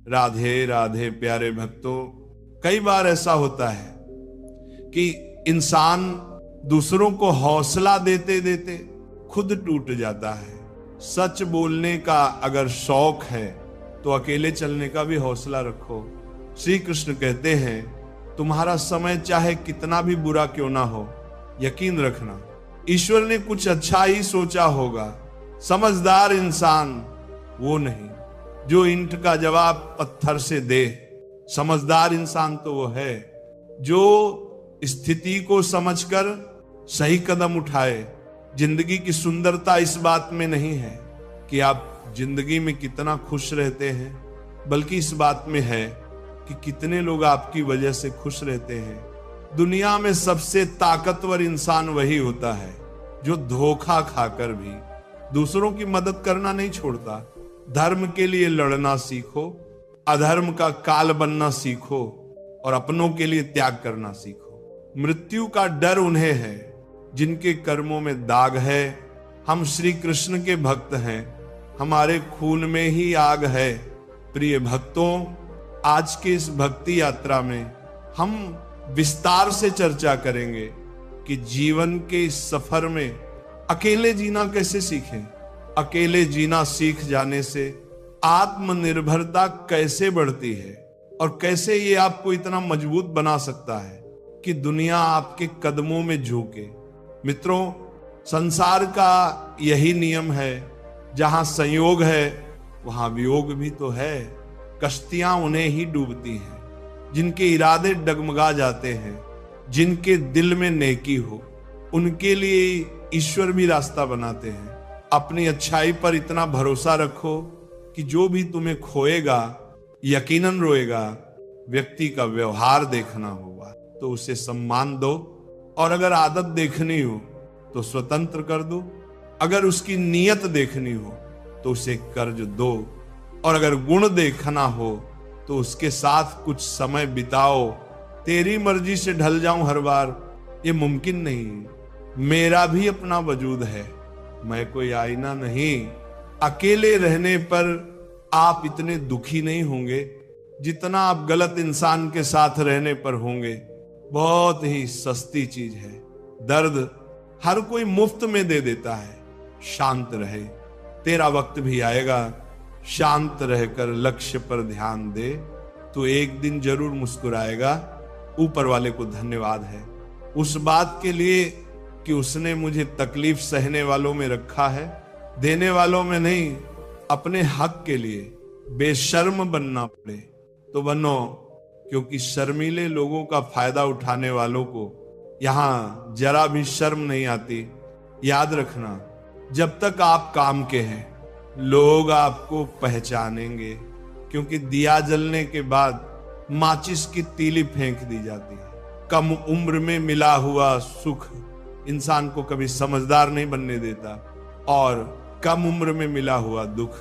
राधे राधे प्यारे भक्तों, कई बार ऐसा होता है कि इंसान दूसरों को हौसला देते देते खुद टूट जाता है। सच बोलने का अगर शौक है तो अकेले चलने का भी हौसला रखो। श्री कृष्ण कहते हैं तुम्हारा समय चाहे कितना भी बुरा क्यों ना हो, यकीन रखना ईश्वर ने कुछ अच्छा ही सोचा होगा। समझदार इंसान वो नहीं जो ईंट का जवाब पत्थर से दे। समझदार इंसान तो वो है जो स्थिति को समझकर सही कदम उठाए। जिंदगी की सुंदरता इस बात में नहीं है कि आप जिंदगी में कितना खुश रहते हैं, बल्कि इस बात में है कि कितने लोग आपकी वजह से खुश रहते हैं। दुनिया में सबसे ताकतवर इंसान वही होता है जो धोखा खाकर भी दूसरों की मदद करना नहीं छोड़ता। धर्म के लिए लड़ना सीखो, अधर्म का काल बनना सीखो और अपनों के लिए त्याग करना सीखो। मृत्यु का डर उन्हें है जिनके कर्मों में दाग है। हम श्री कृष्ण के भक्त हैं, हमारे खून में ही आग है। प्रिय भक्तों, आज के इस भक्ति यात्रा में हम विस्तार से चर्चा करेंगे कि जीवन के इस सफर में अकेले जीना कैसे सीखें। अकेले जीना सीख जाने से आत्मनिर्भरता कैसे बढ़ती है और कैसे ये आपको इतना मजबूत बना सकता है कि दुनिया आपके कदमों में झुके। मित्रों, संसार का यही नियम है, जहां संयोग है वहां वियोग भी तो है। कश्तियां उन्हें ही डूबती हैं जिनके इरादे डगमगा जाते हैं। जिनके दिल में नेकी हो उनके लिए ईश्वर भी रास्ता बनाते हैं। अपनी अच्छाई पर इतना भरोसा रखो कि जो भी तुम्हें खोएगा यकीनन रोएगा। व्यक्ति का व्यवहार देखना होगा तो उसे सम्मान दो, और अगर आदत देखनी हो तो स्वतंत्र कर दो। अगर उसकी नीयत देखनी हो तो उसे कर्ज दो, और अगर गुण देखना हो तो उसके साथ कुछ समय बिताओ। तेरी मर्जी से ढल जाऊं हर बार, ये मुमकिन नहीं। मेरा भी अपना वजूद है, मैं कोई आईना नहीं। अकेले रहने पर आप इतने दुखी नहीं होंगे जितना आप गलत इंसान के साथ रहने पर होंगे। बहुत ही सस्ती चीज है। दर्द हर कोई मुफ्त में दे देता है। शांत रहे, तेरा वक्त भी आएगा। शांत रहकर लक्ष्य पर ध्यान दे तो एक दिन जरूर मुस्कुराएगा। ऊपर वाले को धन्यवाद है उस बात के लिए कि उसने मुझे तकलीफ सहने वालों में रखा है, देने वालों में नहीं। अपने हक के लिए बेशर्म बनना पड़े तो बनो, क्योंकि शर्मीले लोगों का फायदा उठाने वालों को यहां जरा भी शर्म नहीं आती। याद रखना, जब तक आप काम के हैं लोग आपको पहचानेंगे, क्योंकि दिया जलने के बाद माचिस की तीली फेंक दी जाती है। कम उम्र में मिला हुआ सुख इंसान को कभी समझदार नहीं बनने देता, और कम उम्र में मिला हुआ दुख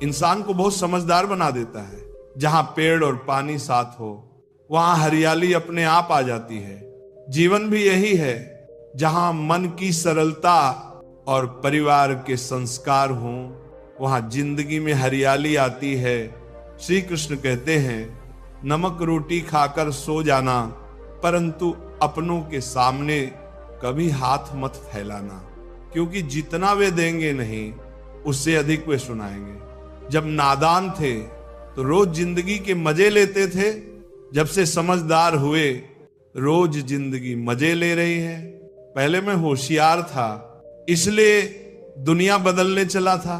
इंसान को बहुत समझदार बना देता है। जहां पेड़ और पानी साथ हो वहां हरियाली अपने आप आ जाती है। जीवन भी यही है, जहां मन की सरलता और परिवार के संस्कार हों वहां जिंदगी में हरियाली आती है। श्री कृष्ण कहते हैं नमक रोटी खाकर सो जाना, परंतु अपनों के सामने कभी हाथ मत फैलाना, क्योंकि जितना वे देंगे नहीं उससे अधिक वे सुनाएंगे। जब नादान थे तो रोज जिंदगी के मजे लेते थे, जब से समझदार हुए रोज जिंदगी मजे ले रही है। पहले मैं होशियार था इसलिए दुनिया बदलने चला था,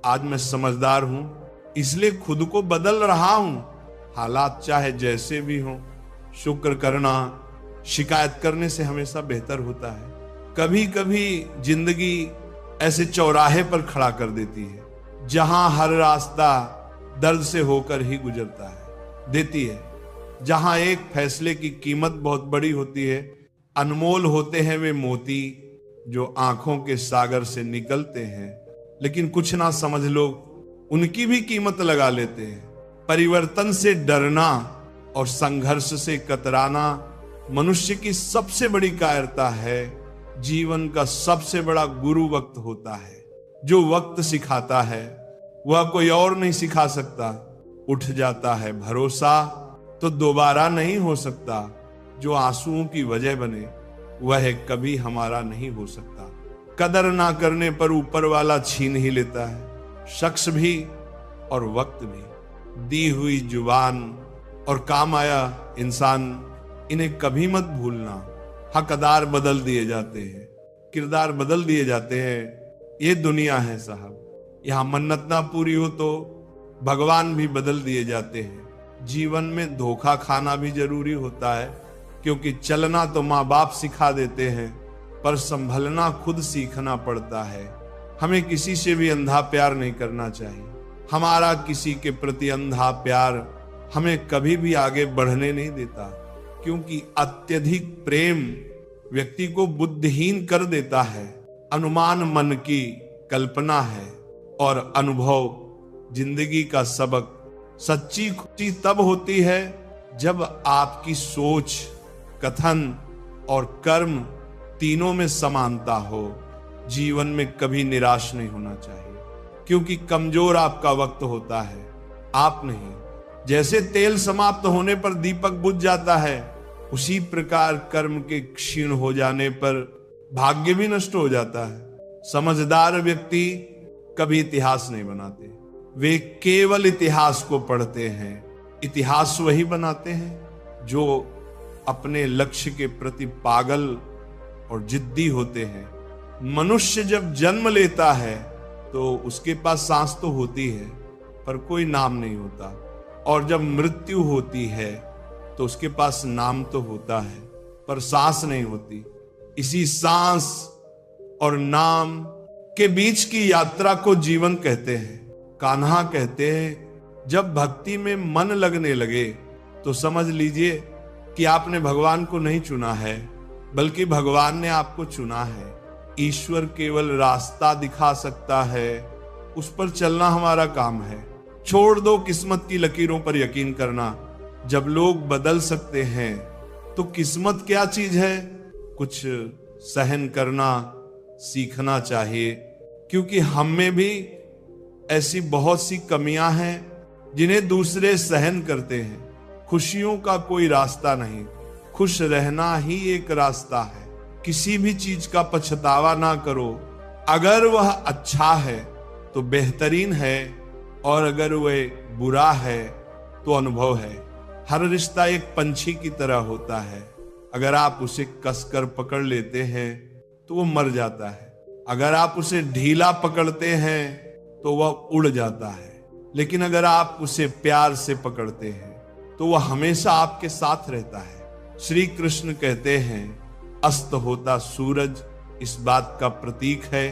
आज मैं समझदार हूं इसलिए खुद को बदल रहा हूं। हालात चाहे जैसे भी हों, शुक्र करना शिकायत करने से हमेशा बेहतर होता है। कभी कभी जिंदगी ऐसे चौराहे पर खड़ा कर देती है जहां हर रास्ता दर्द से होकर ही गुजरता है, देती है। जहां एक फैसले की कीमत बहुत बड़ी होती है। अनमोल होते हैं वे मोती जो आंखों के सागर से निकलते हैं, लेकिन कुछ ना समझ लोग उनकी भी कीमत लगा लेते हैं। परिवर्तन से डरना और संघर्ष से कतराना मनुष्य की सबसे बड़ी कायरता है। जीवन का सबसे बड़ा गुरु वक्त होता है। जो वक्त सिखाता है वह कोई और नहीं सिखा सकता। उठ जाता है भरोसा, तो दोबारा नहीं हो सकता। जो आंसुओं की वजह बने वह कभी हमारा नहीं हो सकता। कदर ना करने पर ऊपर वाला छीन ही लेता है, शख्स भी और वक्त भी। दी हुई जुबान और काम आया इंसान, इन्हें कभी मत भूलना। हकदार बदल दिए जाते हैं, किरदार बदल दिए जाते हैं। ये दुनिया है साहब, यहाँ मन्नत ना पूरी हो तो भगवान भी बदल दिए जाते हैं। जीवन में धोखा खाना भी जरूरी होता है, क्योंकि चलना तो माँ बाप सिखा देते हैं, पर संभलना खुद सीखना पड़ता है। हमें किसी से भी अंधा प्यार नहीं करना चाहिए। हमारा किसी के प्रति अंधा प्यार हमें कभी भी आगे बढ़ने नहीं देता, क्योंकि अत्यधिक प्रेम व्यक्ति को बुद्धिहीन कर देता है। अनुमान मन की कल्पना है और अनुभव जिंदगी का सबक। सच्ची खुशी तब होती है जब आपकी सोच, कथन और कर्म तीनों में समानता हो। जीवन में कभी निराश नहीं होना चाहिए, क्योंकि कमजोर आपका वक्त होता है, आप नहीं। जैसे तेल समाप्त होने पर दीपक बुझ जाता है, उसी प्रकार कर्म के क्षीण हो जाने पर भाग्य भी नष्ट हो जाता है। समझदार व्यक्ति कभी इतिहास नहीं बनाते, वे केवल इतिहास को पढ़ते हैं। इतिहास वही बनाते हैं जो अपने लक्ष्य के प्रति पागल और जिद्दी होते हैं। मनुष्य जब जन्म लेता है तो उसके पास सांस तो होती है, पर कोई नाम नहीं होता, और जब मृत्यु होती है तो उसके पास नाम तो होता है, पर सांस नहीं होती। इसी सांस और नाम के बीच की यात्रा को जीवन कहते हैं। कान्हा कहते हैं, जब भक्ति में मन लगने लगे तो समझ लीजिए कि आपने भगवान को नहीं चुना है, बल्कि भगवान ने आपको चुना है। ईश्वर केवल रास्ता दिखा सकता है, उस पर चलना हमारा काम है। छोड़ दो किस्मत की लकीरों पर यकीन करना। जब लोग बदल सकते हैं तो किस्मत क्या चीज है? कुछ सहन करना सीखना चाहिए, क्योंकि हम में भी ऐसी बहुत सी कमियां हैं जिन्हें दूसरे सहन करते हैं। खुशियों का कोई रास्ता नहीं, खुश रहना ही एक रास्ता है। किसी भी चीज का पछतावा ना करो। अगर वह अच्छा है तो बेहतरीन है, और अगर वह बुरा है तो अनुभव है। हर रिश्ता एक पंछी की तरह होता है, अगर आप उसे कसकर पकड़ लेते हैं तो वो मर जाता है, अगर आप उसे ढीला पकड़ते हैं तो वह उड़ जाता है, लेकिन अगर आप उसे प्यार से पकड़ते हैं तो वह हमेशा आपके साथ रहता है। श्री कृष्ण कहते हैं, अस्त होता सूरज इस बात का प्रतीक है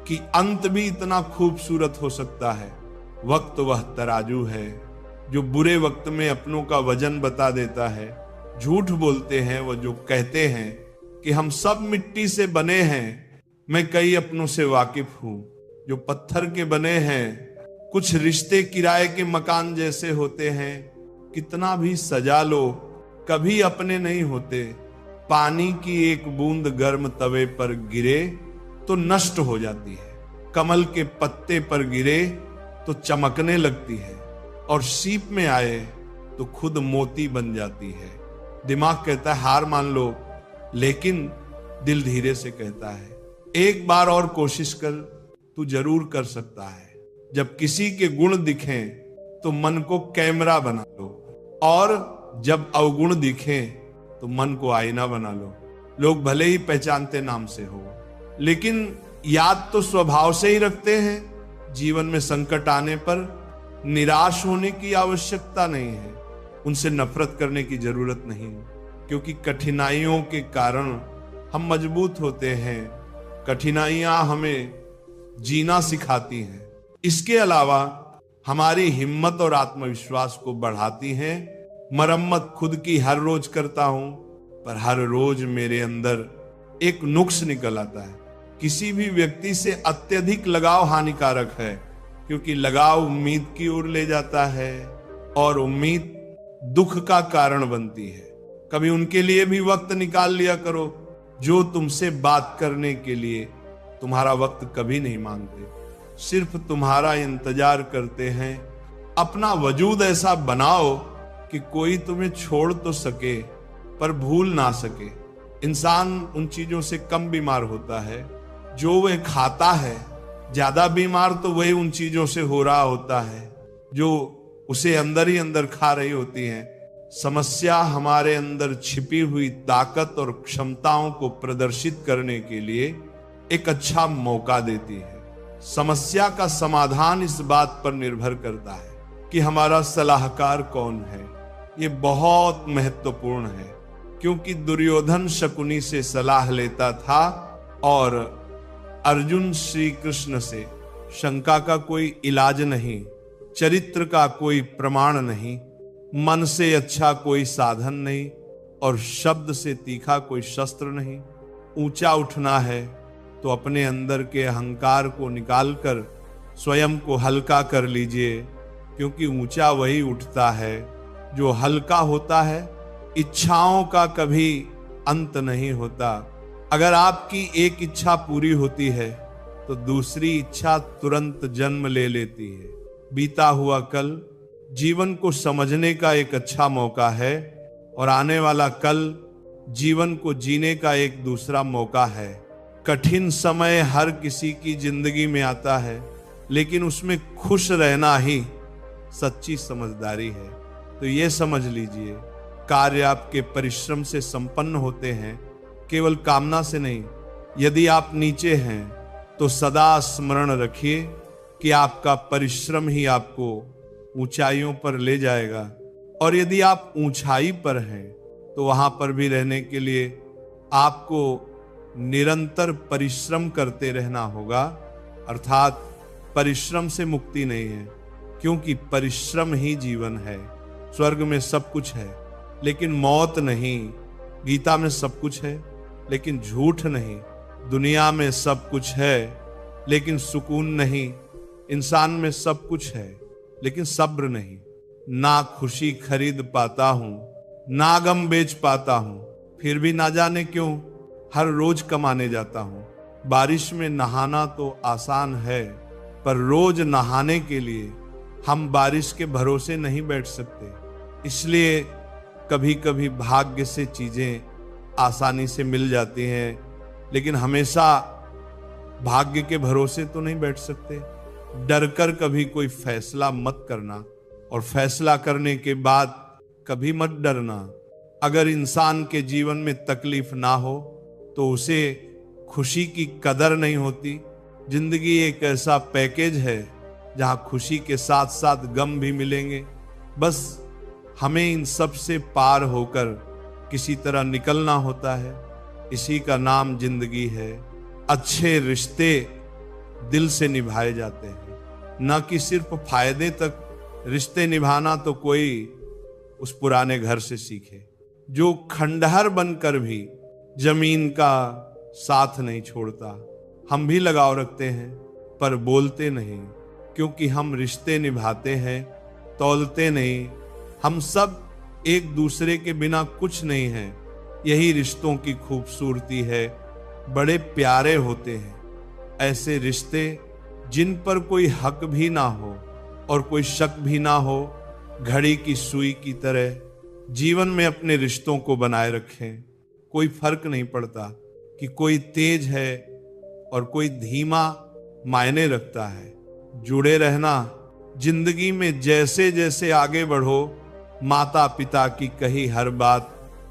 कि अंत भी इतना खूबसूरत हो सकता है। वक्त वह तराजू है जो बुरे वक्त में अपनों का वजन बता देता है। झूठ बोलते हैं वो जो कहते हैं कि हम सब मिट्टी से बने हैं। मैं कई अपनों से वाकिफ हूं जो पत्थर के बने हैं। कुछ रिश्ते किराए के मकान जैसे होते हैं, कितना भी सजा लो कभी अपने नहीं होते। पानी की एक बूंद गर्म तवे पर गिरे तो नष्ट हो जाती है, कमल के पत्ते पर गिरे तो चमकने लगती है, और सीप में आए तो खुद मोती बन जाती है। दिमाग कहता है हार मान लो, लेकिन दिल धीरे से कहता है एक बार और कोशिश कर, तू जरूर कर सकता है। जब किसी के गुण दिखें तो मन को कैमरा बना लो, और जब अवगुण दिखें तो मन को आईना बना लो। लोग भले ही पहचानते नाम से हो, लेकिन याद तो स्वभाव से ही रखते हैं। जीवन में संकट आने पर निराश होने की आवश्यकता नहीं है, उनसे नफरत करने की जरूरत नहीं, क्योंकि कठिनाइयों के कारण हम मजबूत होते हैं। कठिनाइयां हमें जीना सिखाती हैं। इसके अलावा हमारी हिम्मत और आत्मविश्वास को बढ़ाती हैं। मरम्मत खुद की हर रोज करता हूं, पर हर रोज मेरे अंदर एक नुक्स निकल आता है। किसी भी व्यक्ति से अत्यधिक लगाव हानिकारक है, क्योंकि लगाव उम्मीद की ओर ले जाता है, और उम्मीद दुख का कारण बनती है। कभी उनके लिए भी वक्त निकाल लिया करो जो तुमसे बात करने के लिए तुम्हारा वक्त कभी नहीं मांगते, सिर्फ तुम्हारा इंतजार करते हैं अपना वजूद ऐसा बनाओ कि कोई तुम्हें छोड़ तो सके पर भूल ना सके। इंसान उन चीजों से कम बीमार होता है जो वह खाता है, ज्यादा बीमार तो वही उन चीजों से हो रहा होता है जो उसे अंदर ही अंदर खा रही होती हैं। समस्या हमारे अंदर छिपी हुई ताकत और क्षमताओं को प्रदर्शित करने के लिए एक अच्छा मौका देती है। समस्या का समाधान इस बात पर निर्भर करता है कि हमारा सलाहकार कौन है। ये बहुत महत्वपूर्ण है, क्योंकि दुर्योधन शकुनी से सलाह लेता था और अर्जुन श्री कृष्ण से। शंका का कोई इलाज नहीं, चरित्र का कोई प्रमाण नहीं, मन से अच्छा कोई साधन नहीं और शब्द से तीखा कोई शस्त्र नहीं। ऊंचा उठना है तो अपने अंदर के अहंकार को निकालकर स्वयं को हल्का कर लीजिए, क्योंकि ऊंचा वही उठता है जो हल्का होता है। इच्छाओं का कभी अंत नहीं होता। अगर आपकी एक इच्छा पूरी होती है तो दूसरी इच्छा तुरंत जन्म ले लेती है। बीता हुआ कल जीवन को समझने का एक अच्छा मौका है और आने वाला कल जीवन को जीने का एक दूसरा मौका है। कठिन समय हर किसी की जिंदगी में आता है, लेकिन उसमें खुश रहना ही सच्ची समझदारी है। तो ये समझ लीजिए, कार्य आपके परिश्रम से संपन्न होते हैं, केवल कामना से नहीं। यदि आप नीचे हैं तो सदा स्मरण रखिए कि आपका परिश्रम ही आपको ऊंचाइयों पर ले जाएगा, और यदि आप ऊंचाई पर हैं तो वहां पर भी रहने के लिए आपको निरंतर परिश्रम करते रहना होगा। अर्थात परिश्रम से मुक्ति नहीं है, क्योंकि परिश्रम ही जीवन है। स्वर्ग में सब कुछ है लेकिन मौत नहीं। गीता में सब कुछ है लेकिन झूठ नहीं। दुनिया में सब कुछ है लेकिन सुकून नहीं। इंसान में सब कुछ है लेकिन सब्र नहीं। ना खुशी खरीद पाता हूं, ना गम बेच पाता हूं, फिर भी ना जाने क्यों हर रोज कमाने जाता हूं। बारिश में नहाना तो आसान है, पर रोज नहाने के लिए हम बारिश के भरोसे नहीं बैठ सकते। इसलिए कभी कभी भाग्य से चीजें आसानी से मिल जाती हैं, लेकिन हमेशा भाग्य के भरोसे तो नहीं बैठ सकते। डरकर कभी कोई फैसला मत करना, और फैसला करने के बाद कभी मत डरना। अगर इंसान के जीवन में तकलीफ ना हो तो उसे खुशी की कदर नहीं होती। जिंदगी एक ऐसा पैकेज है जहां खुशी के साथ साथ गम भी मिलेंगे। बस हमें इन सब से पार होकर किसी तरह निकलना होता है। इसी का नाम जिंदगी है। अच्छे रिश्ते दिल से निभाए जाते हैं, न कि सिर्फ फायदे तक। रिश्ते निभाना तो कोई उस पुराने घर से सीखे जो खंडहर बनकर भी जमीन का साथ नहीं छोड़ता। हम भी लगाव रखते हैं पर बोलते नहीं, क्योंकि हम रिश्ते निभाते हैं, तौलते नहीं। हम सब एक दूसरे के बिना कुछ नहीं हैं। यही रिश्तों की खूबसूरती है। बड़े प्यारे होते हैं ऐसे रिश्ते जिन पर कोई हक भी ना हो और कोई शक भी ना हो। घड़ी की सुई की तरह जीवन में अपने रिश्तों को बनाए रखें। कोई फर्क नहीं पड़ता कि कोई तेज है और कोई धीमा मायने रखता है। जुड़े रहना। जिंदगी में जैसे जैसे आगे बढ़ो, माता पिता की कही हर बात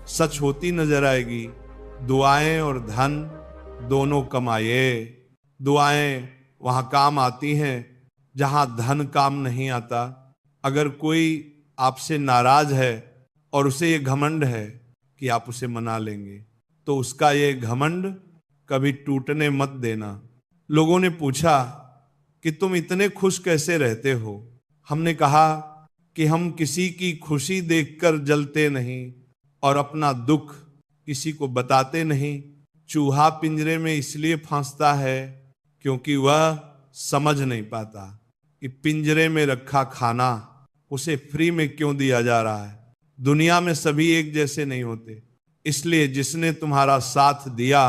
सच होती नजर आएगी। दुआएं और धन दोनों कमाए। दुआएं वहां काम आती हैं जहां धन काम नहीं आता। अगर कोई आपसे नाराज है और उसे ये घमंड है कि आप उसे मना लेंगे, तो उसका ये घमंड कभी टूटने मत देना। लोगों ने पूछा कि तुम इतने खुश कैसे रहते हो? हमने कहा कि हम किसी की खुशी देखकर जलते नहीं और अपना दुख किसी को बताते नहीं। चूहा पिंजरे में इसलिए फंसता है क्योंकि वह समझ नहीं पाता कि पिंजरे में रखा खाना उसे फ्री में क्यों दिया जा रहा है। दुनिया में सभी एक जैसे नहीं होते, इसलिए जिसने तुम्हारा साथ दिया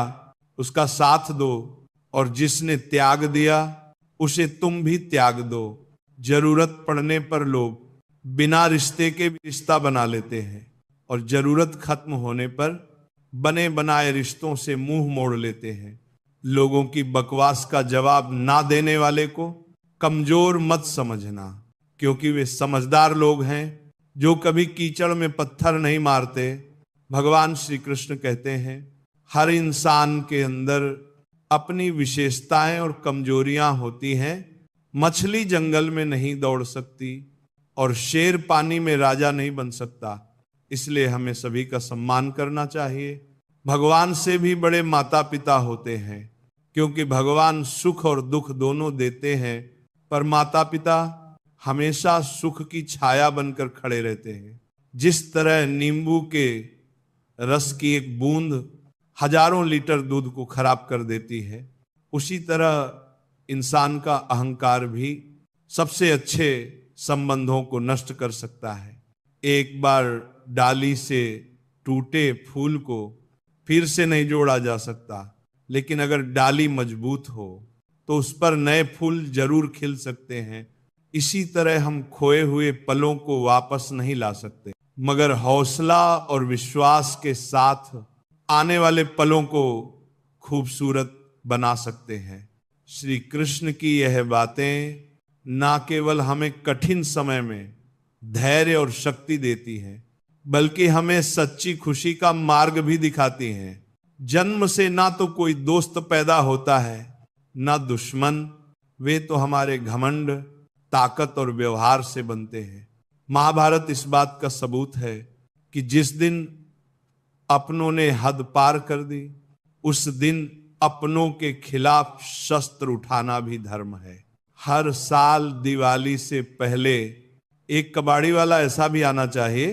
उसका साथ दो, और जिसने त्याग दिया उसे तुम भी त्याग दो। जरूरत पड़ने पर लोग बिना रिश्ते के भी रिश्ता बना लेते हैं और जरूरत खत्म होने पर बने बनाए रिश्तों से मुंह मोड़ लेते हैं। लोगों की बकवास का जवाब ना देने वाले को कमजोर मत समझना, क्योंकि वे समझदार लोग हैं जो कभी कीचड़ में पत्थर नहीं मारते। भगवान श्री कृष्ण कहते हैं, हर इंसान के अंदर अपनी विशेषताएं और कमजोरियां होती हैं। मछली जंगल में नहीं दौड़ सकती और शेर पानी में राजा नहीं बन सकता, इसलिए हमें सभी का सम्मान करना चाहिए। भगवान से भी बड़े माता पिता होते हैं, क्योंकि भगवान सुख और दुख दोनों देते हैं, पर माता पिता हमेशा सुख की छाया बनकर खड़े रहते हैं। जिस तरह नींबू के रस की एक बूंद हजारों लीटर दूध को खराब कर देती है, उसी तरह इंसान का अहंकार भी सबसे अच्छे संबंधों को नष्ट कर सकता है। एक बार डाली से टूटे फूल को फिर से नहीं जोड़ा जा सकता, लेकिन अगर डाली मजबूत हो तो उस पर नए फूल जरूर खिल सकते हैं। इसी तरह हम खोए हुए पलों को वापस नहीं ला सकते, मगर हौसला और विश्वास के साथ आने वाले पलों को खूबसूरत बना सकते हैं। श्री कृष्ण की यह बातें ना केवल हमें कठिन समय में धैर्य और शक्ति देती हैं, बल्कि हमें सच्ची खुशी का मार्ग भी दिखाती हैं। जन्म से ना तो कोई दोस्त पैदा होता है ना दुश्मन, वे तो हमारे घमंड, ताकत और व्यवहार से बनते हैं। महाभारत इस बात का सबूत है कि जिस दिन अपनों ने हद पार कर दी, उस दिन अपनों के खिलाफ शस्त्र उठाना भी धर्म है। हर साल दिवाली से पहले एक कबाड़ी वाला ऐसा भी आना चाहिए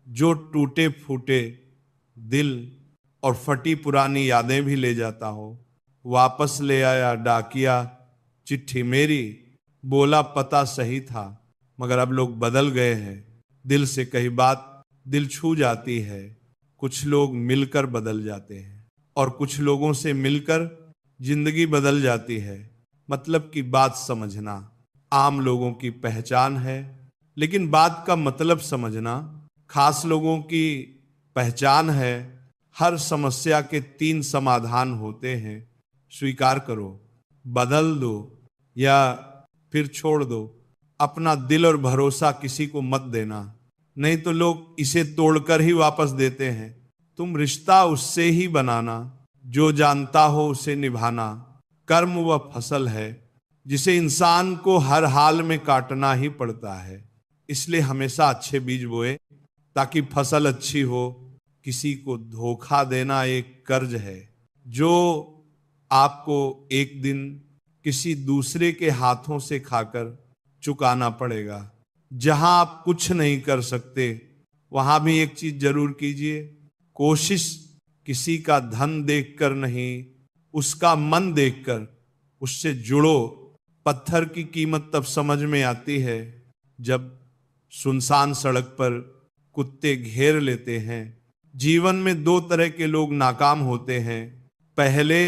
जो टूटे फूटे दिल और फटी पुरानी यादें भी ले जाता हो। वापस ले आया डाकिया चिट्ठी मेरी, बोला पता सही था, मगर अब लोग बदल गए हैं। दिल से कही बात दिल छू जाती है। कुछ लोग मिलकर बदल जाते हैं और कुछ लोगों से मिलकर जिंदगी बदल जाती है। मतलब की बात समझना आम लोगों की पहचान है, लेकिन बात का मतलब समझना खास लोगों की पहचान है। हर समस्या के 3 समाधान होते हैं। स्वीकार करो, बदल दो या फिर छोड़ दो। अपना दिल और भरोसा किसी को मत देना, नहीं तो लोग इसे तोड़कर ही वापस देते हैं। तुम रिश्ता उससे ही बनाना जो जानता हो उसे निभाना। कर्म वह फसल है जिसे इंसान को हर हाल में काटना ही पड़ता है, इसलिए हमेशा अच्छे बीज बोए ताकि फसल अच्छी हो। किसी को धोखा देना एक कर्ज है जो आपको एक दिन किसी दूसरे के हाथों से खाकर चुकाना पड़ेगा। जहां आप कुछ नहीं कर सकते, वहां भी एक चीज जरूर कीजिए, कोशिश किसी का धन देखकर नहीं, उसका मन देखकर उससे जुड़ो। पत्थर की कीमत तब समझ में आती है जब सुनसान सड़क पर कुत्ते घेर लेते हैं। जीवन में 2 तरह के लोग नाकाम होते हैं। पहले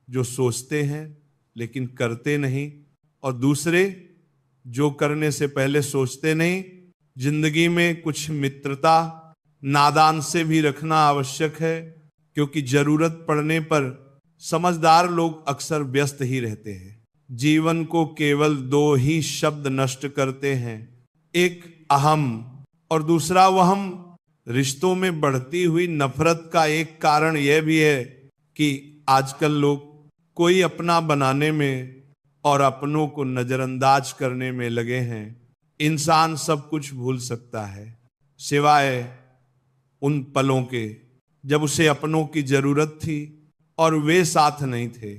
जो सोचते हैं लेकिन करते नहीं, और दूसरे जो करने से पहले सोचते नहीं। जिंदगी में कुछ मित्रता नादान से भी रखना आवश्यक है, क्योंकि जरूरत पड़ने पर समझदार लोग अक्सर व्यस्त ही रहते हैं। जीवन को केवल 2 ही शब्द नष्ट करते हैं, एक अहम और दूसरा वहम। रिश्तों में बढ़ती हुई नफरत का एक कारण यह भी है कि आजकल लोग कोई अपना बनाने में और अपनों को नजरअंदाज करने में लगे हैं। इंसान सब कुछ भूल सकता है सिवाय उन पलों के जब उसे अपनों की जरूरत थी और वे साथ नहीं थे।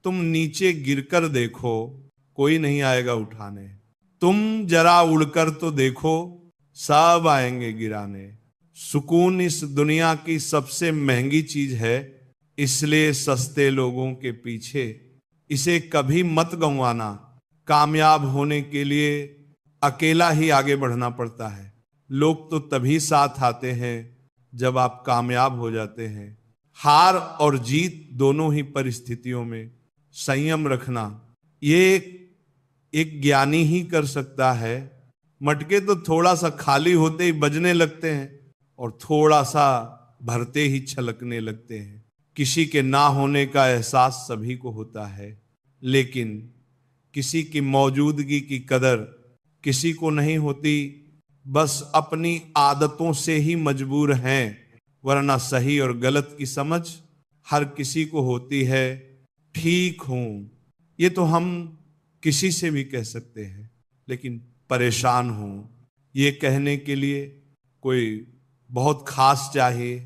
तुम नीचे गिरकर देखो, कोई नहीं आएगा उठाने। तुम जरा उड़कर तो देखो, सब आएंगे गिराने। सुकून इस दुनिया की सबसे महंगी चीज है, इसलिए सस्ते लोगों के पीछे इसे कभी मत गंवाना। कामयाब होने के लिए अकेला ही आगे बढ़ना पड़ता है। लोग तो तभी साथ आते हैं जब आप कामयाब हो जाते हैं। हार और जीत दोनों ही परिस्थितियों में संयम रखना, ये एक ज्ञानी ही कर सकता है। मटके तो थोड़ा सा खाली होते ही बजने लगते हैं और थोड़ा सा भरते ही छलकने लगते हैं। किसी के ना होने का एहसास सभी को होता है, लेकिन किसी की मौजूदगी की कदर किसी को नहीं होती। बस अपनी आदतों से ही मजबूर हैं, वरना सही और गलत की समझ हर किसी को होती है। ठीक हूं, ये तो हम किसी से भी कह सकते हैं, लेकिन परेशान हूं, ये कहने के लिए कोई बहुत खास चाहिए।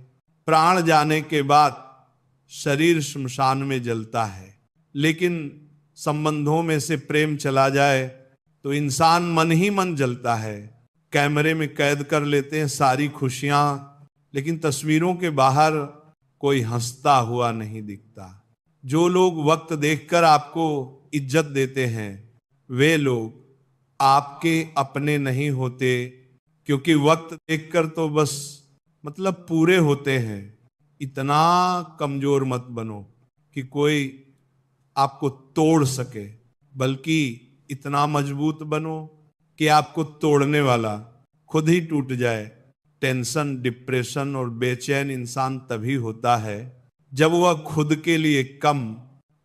प्राण जाने के बाद शरीर श्मशान में जलता है, लेकिन संबंधों में से प्रेम चला जाए तो इंसान मन ही मन जलता है। कैमरे में कैद कर लेते हैं सारी खुशियां, लेकिन तस्वीरों के बाहर कोई हंसता हुआ नहीं दिखता। जो लोग वक्त देखकर आपको इज्जत देते हैं, वे लोग आपके अपने नहीं होते, क्योंकि वक्त देखकर तो बस मतलब पूरे होते हैं। इतना कमजोर मत बनो कि कोई आपको तोड़ सके, बल्कि इतना मजबूत बनो कि आपको तोड़ने वाला खुद ही टूट जाए। टेंशन, डिप्रेशन और बेचैन इंसान तभी होता है जब वह खुद के लिए कम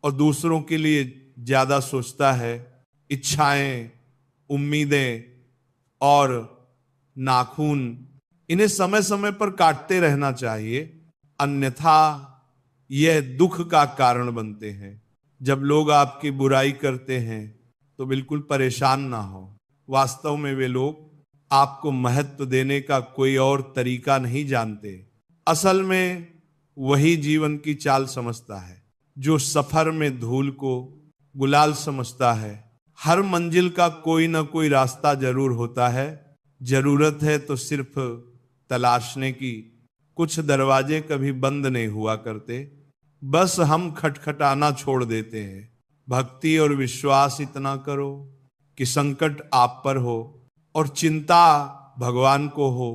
और दूसरों के लिए ज्यादा सोचता है। इच्छाएं, उम्मीदें और नाखून, इन्हें समय समय पर काटते रहना चाहिए, अन्यथा यह दुख का कारण बनते हैं। जब लोग आपकी बुराई करते हैं तो बिल्कुल परेशान ना हो। वास्तव में वे लोग आपको महत्व देने का कोई और तरीका नहीं जानते। असल में वही जीवन की चाल समझता है जो सफर में धूल को गुलाल समझता है। हर मंजिल का कोई ना कोई रास्ता जरूर होता है। जरूरत है तो सिर्फ तलाशने की। कुछ दरवाजे कभी बंद नहीं हुआ करते, बस हम खटखटाना छोड़ देते हैं। भक्ति और विश्वास इतना करो कि संकट आप पर हो और चिंता भगवान को हो।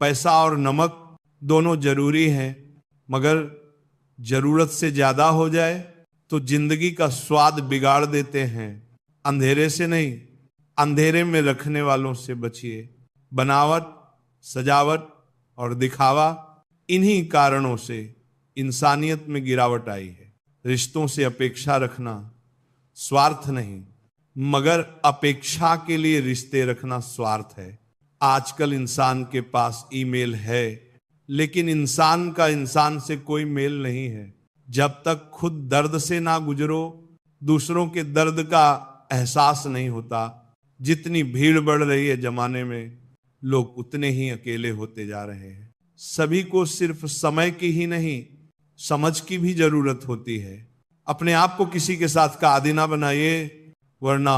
पैसा और नमक दोनों जरूरी हैं, मगर जरूरत से ज्यादा हो जाए तो जिंदगी का स्वाद बिगाड़ देते हैं। अंधेरे से नहीं, अंधेरे में रखने वालों से बचिए। बनावट, सजावट और दिखावा, इन्हीं कारणों से इंसानियत में गिरावट आई है। रिश्तों से अपेक्षा रखना स्वार्थ नहीं, मगर अपेक्षा के लिए रिश्ते रखना स्वार्थ है। आजकल इंसान के पास ईमेल है, लेकिन इंसान का इंसान से कोई मेल नहीं है। जब तक खुद दर्द से ना गुजरो, दूसरों के दर्द का एहसास नहीं होता। जितनी भीड़ बढ़ रही है जमाने में, लोग उतने ही अकेले होते जा रहे हैं। सभी को सिर्फ समय की ही नहीं, समझ की भी जरूरत होती है। अपने आप को किसी के साथ का आदी ना बनाइए, वरना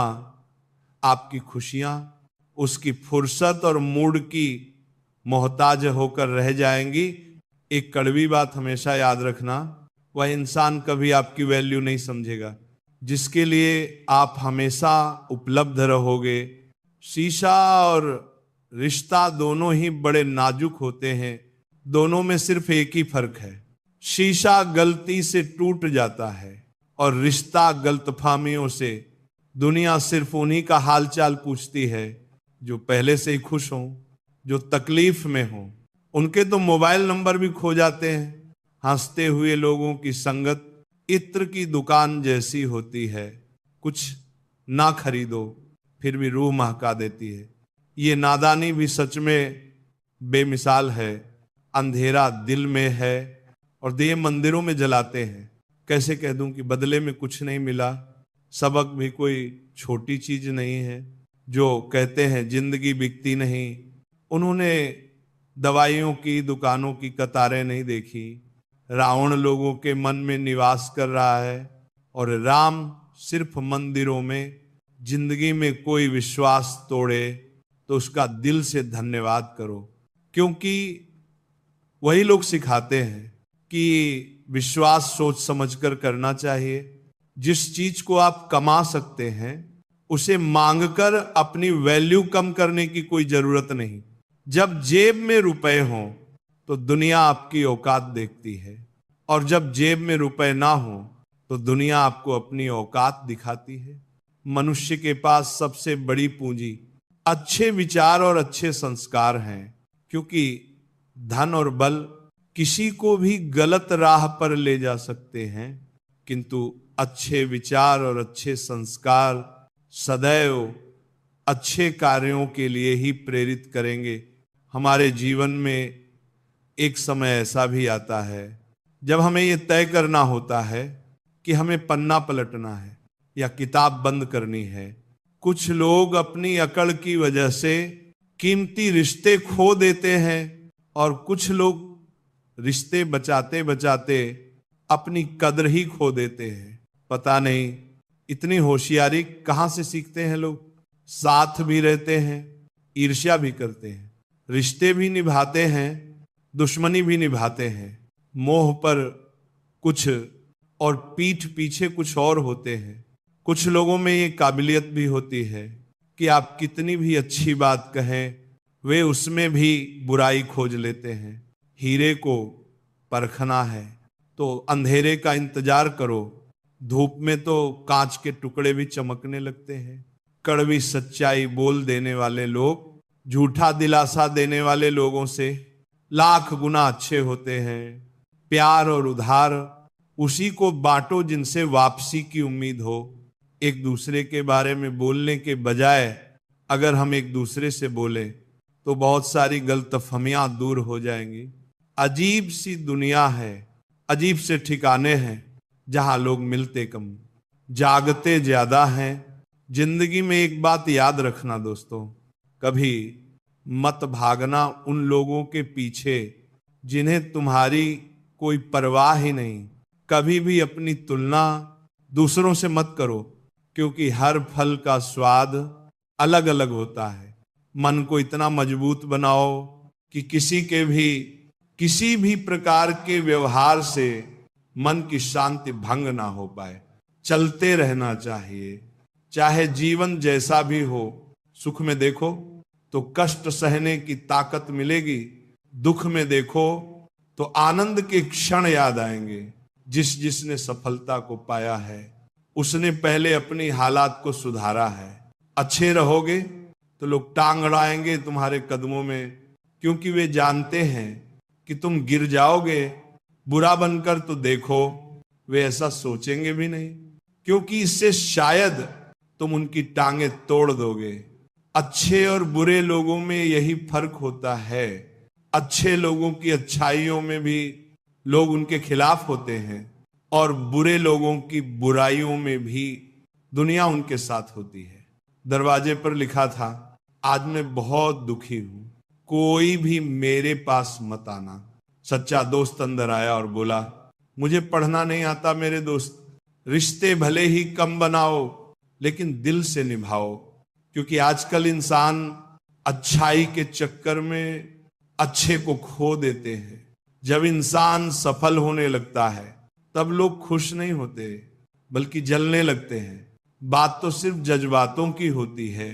आपकी खुशियां उसकी फुर्सत और मूड की मोहताज होकर रह जाएंगी। एक कड़वी बात हमेशा याद रखना, वह इंसान कभी आपकी वैल्यू नहीं समझेगा जिसके लिए आप हमेशा उपलब्ध रहोगे। शीशा और रिश्ता दोनों ही बड़े नाजुक होते हैं। दोनों में सिर्फ एक ही फर्क है, शीशा गलती से टूट जाता है और रिश्ता गलतफहमियों से। दुनिया सिर्फ उन्हीं का हालचाल पूछती है जो पहले से ही खुश हों, जो तकलीफ में हों। उनके तो मोबाइल नंबर भी खो जाते हैं। हंसते हुए लोगों की संगत इत्र की दुकान जैसी होती है, कुछ ना खरीदो फिर भी रूह महका देती है। ये नादानी भी सच में बेमिसाल है। अंधेरा दिल में है और दिए मंदिरों में जलाते हैं। कैसे कह दूं कि बदले में कुछ नहीं मिला। सबक भी कोई छोटी चीज नहीं है। जो कहते हैं जिंदगी बिकती नहीं, उन्होंने दवाइयों की दुकानों की कतारें नहीं देखी। रावण लोगों के मन में निवास कर रहा है और राम सिर्फ मंदिरों में। जिंदगी में कोई विश्वास तोड़े तो उसका दिल से धन्यवाद करो, क्योंकि वही लोग सिखाते हैं कि विश्वास सोच समझकर करना चाहिए। जिस चीज को आप कमा सकते हैं उसे मांगकर अपनी वैल्यू कम करने की कोई जरूरत नहीं। जब जेब में रुपए हों तो दुनिया आपकी औकात देखती है, और जब जेब में रुपए ना हो तो दुनिया आपको अपनी औकात दिखाती है। मनुष्य के पास सबसे बड़ी पूंजी अच्छे विचार और अच्छे संस्कार हैं, क्योंकि धन और बल किसी को भी गलत राह पर ले जा सकते हैं, किंतु अच्छे विचार और अच्छे संस्कार सदैव अच्छे कार्यों के लिए ही प्रेरित करेंगे। हमारे जीवन में एक समय ऐसा भी आता है जब हमें यह तय करना होता है कि हमें पन्ना पलटना है या किताब बंद करनी है। कुछ लोग अपनी अकड़ की वजह से कीमती रिश्ते खो देते हैं और कुछ लोग रिश्ते बचाते बचाते अपनी कद्र ही खो देते हैं। पता नहीं इतनी होशियारी कहां से सीखते हैं लोग। साथ भी रहते हैं, ईर्ष्या भी करते हैं, रिश्ते भी निभाते हैं, दुश्मनी भी निभाते हैं। मोह पर कुछ और पीठ पीछे कुछ और होते हैं। कुछ लोगों में ये काबिलियत भी होती है कि आप कितनी भी अच्छी बात कहें, वे उसमें भी बुराई खोज लेते हैं। हीरे को परखना है तो अंधेरे का इंतजार करो, धूप में तो कांच के टुकड़े भी चमकने लगते हैं। कड़वी सच्चाई बोल देने वाले लोग झूठा दिलासा देने वाले लोगों से लाख गुना अच्छे होते हैं। प्यार और उधार उसी को बांटो जिनसे वापसी की उम्मीद हो। एक दूसरे के बारे में बोलने के बजाय अगर हम एक दूसरे से बोलें तो बहुत सारी गलतफहमियां दूर हो जाएंगी। अजीब सी दुनिया है, अजीब से ठिकाने हैं जहां लोग मिलते कम, जागते ज्यादा हैं। जिंदगी में एक बात याद रखना दोस्तों, कभी मत भागना उन लोगों के पीछे जिन्हें तुम्हारी कोई परवाह ही नहीं। कभी भी अपनी तुलना दूसरों से मत करो, क्योंकि हर फल का स्वाद अलग अलग होता है। मन को इतना मजबूत बनाओ कि किसी भी प्रकार के व्यवहार से मन की शांति भंग ना हो पाए। चलते रहना चाहिए, चाहे जीवन जैसा भी हो। सुख में देखो तो कष्ट सहने की ताकत मिलेगी, दुख में देखो तो आनंद के क्षण याद आएंगे। जिसने सफलता को पाया है उसने पहले अपनी हालात को सुधारा है। अच्छे रहोगे तो लोग टांग अड़ाएंगे तुम्हारे कदमों में, क्योंकि वे जानते हैं कि तुम गिर जाओगे। बुरा बनकर तो देखो, वे ऐसा सोचेंगे भी नहीं, क्योंकि इससे शायद तुम उनकी टांगे तोड़ दोगे। अच्छे और बुरे लोगों में यही फर्क होता है। अच्छे लोगों की अच्छाइयों में भी लोग उनके खिलाफ होते हैं और बुरे लोगों की बुराइयों में भी दुनिया उनके साथ होती है। दरवाजे पर लिखा था, आज मैं बहुत दुखी हूं, कोई भी मेरे पास मत आना। सच्चा दोस्त अंदर आया और बोला, मुझे पढ़ना नहीं आता मेरे दोस्त, रिश्ते भले ही कम बनाओ लेकिन दिल से निभाओ। क्योंकि आजकल इंसान अच्छाई के चक्कर में अच्छे को खो देते हैं। जब इंसान सफल होने लगता है तब लोग खुश नहीं होते बल्कि जलने लगते हैं। बात तो सिर्फ जज्बातों की होती है,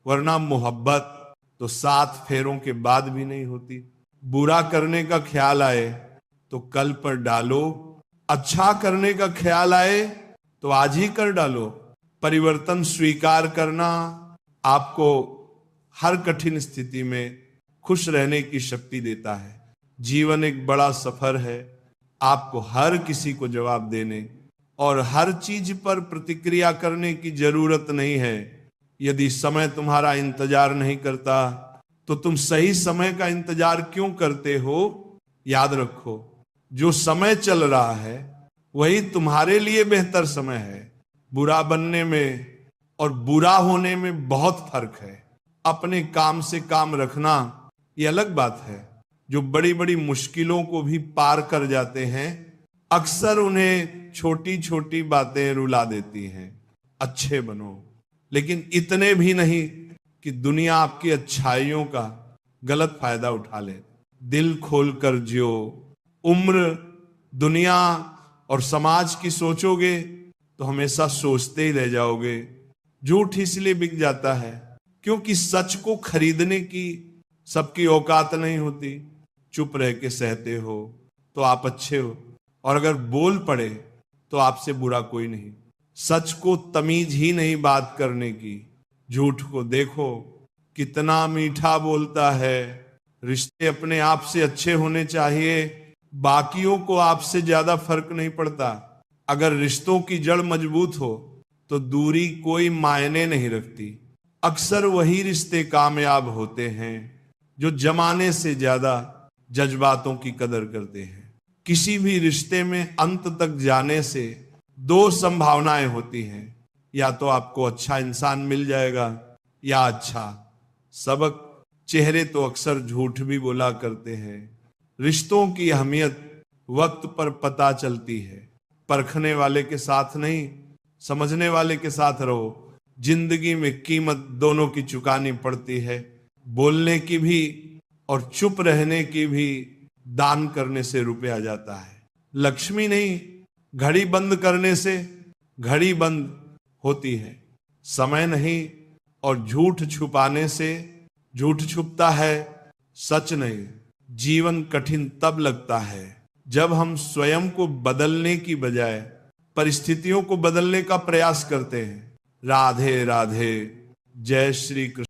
वरना मोहब्बत तो 7 फेरों के बाद भी नहीं होती। बुरा करने का ख्याल आए तो कल पर डालो, अच्छा करने का ख्याल आए तो आज ही कर डालो। परिवर्तन स्वीकार करना आपको हर कठिन स्थिति में खुश रहने की शक्ति देता है। जीवन एक बड़ा सफर है, आपको हर किसी को जवाब देने और हर चीज पर प्रतिक्रिया करने की जरूरत नहीं है। यदि समय तुम्हारा इंतजार नहीं करता तो तुम सही समय का इंतजार क्यों करते हो? याद रखो, जो समय चल रहा है वही तुम्हारे लिए बेहतर समय है। बुरा बनने में और बुरा होने में बहुत फर्क है। अपने काम से काम रखना ये अलग बात है। जो बड़ी बड़ी मुश्किलों को भी पार कर जाते हैं, अक्सर उन्हें छोटी छोटी बातें रुला देती हैं। अच्छे बनो, लेकिन इतने भी नहीं कि दुनिया आपकी अच्छाइयों का गलत फायदा उठा ले। दिल खोलकर जियो। उम्र, दुनिया और समाज की सोचोगे तो हमेशा सोचते ही रह जाओगे। झूठ इसलिए बिक जाता है क्योंकि सच को खरीदने की सबकी औकात नहीं होती। चुप रह के सहते हो तो आप अच्छे हो, और अगर बोल पड़े तो आपसे बुरा कोई नहीं। सच को तमीज ही नहीं बात करने की। झूठ को देखो कितना मीठा बोलता है। रिश्ते अपने आप से अच्छे होने चाहिए, बाकियों को आपसे ज्यादा फर्क नहीं पड़ता। अगर रिश्तों की जड़ मजबूत हो तो दूरी कोई मायने नहीं रखती। अक्सर वही रिश्ते कामयाब होते हैं जो जमाने से ज्यादा जज्बातों की कदर करते हैं। किसी भी रिश्ते में अंत तक जाने से दो संभावनाएं होती हैं, या तो आपको अच्छा इंसान मिल जाएगा या अच्छा सबक। चेहरे तो अक्सर झूठ भी बोला करते हैं। रिश्तों की अहमियत वक्त पर पता चलती है। परखने वाले के साथ नहीं, समझने वाले के साथ रहो। जिंदगी में कीमत दोनों की चुकानी पड़ती है, बोलने की भी और चुप रहने की भी। दान करने से रुपया जाता है, लक्ष्मी नहीं। घड़ी बंद करने से घड़ी बंद होती है, समय नहीं। और झूठ छुपाने से झूठ छुपता है, सच नहीं। जीवन कठिन तब लगता है जब हम स्वयं को बदलने की बजाय परिस्थितियों को बदलने का प्रयास करते हैं। राधे राधे, जय श्री कृष्ण।